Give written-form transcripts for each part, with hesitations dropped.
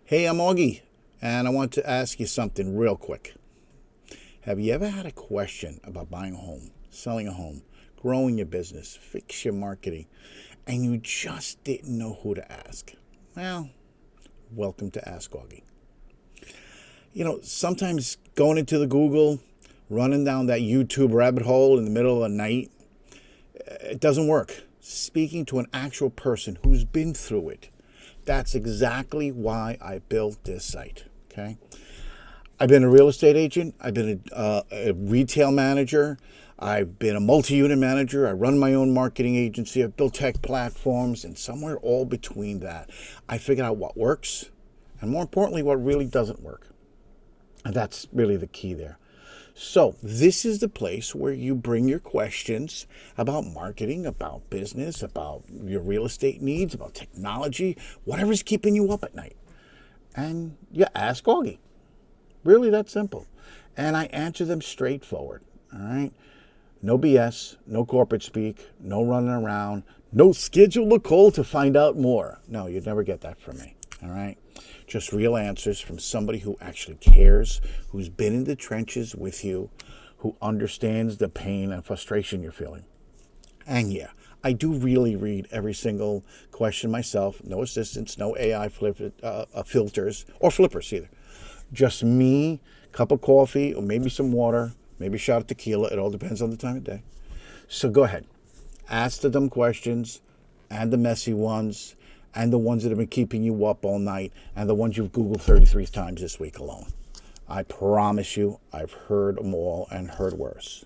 Hey, I'm Augie, and I want to ask you something real quick. Have you ever had a question about buying a home, selling a home, growing your business, fix your marketing, and you just didn't know who to ask? Well, welcome to Ask Augie. Sometimes going into the Google, running down that YouTube rabbit hole in the middle of the night, it doesn't work. Speaking to an actual person who's been through it, that's exactly why I built this site. Okay. I've been a real estate agent. I've been a retail manager. I've been a multi-unit manager. I run my own marketing agency. I've built tech platforms, and somewhere all between that, I figured out what works, and more importantly, what really doesn't work. And that's really the key there. So this is the place where you bring your questions about marketing, about business, about your real estate needs, about technology, whatever's keeping you up at night. And you ask Augie. Really that simple. And I answer them straightforward. All right. No BS, no corporate speak, no running around, no schedule a call to find out more. No, you'd never get that from me. All right. Just real answers from somebody who actually cares, who's been in the trenches with you, who understands the pain and frustration you're feeling. And yeah, I do really read every single question myself. No assistants, no AI filters or flippers either. Just me, cup of coffee, or maybe some water, maybe a shot of tequila. It all depends on the time of day. So go ahead. Ask the dumb questions and the messy ones and the ones that have been keeping you up all night and the ones you've Googled 33 times this week alone. I promise you, I've heard them all and heard worse.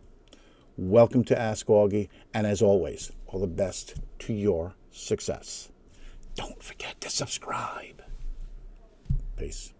Welcome to Ask Augie, and as always, all the best to your success. Don't forget to subscribe. Peace.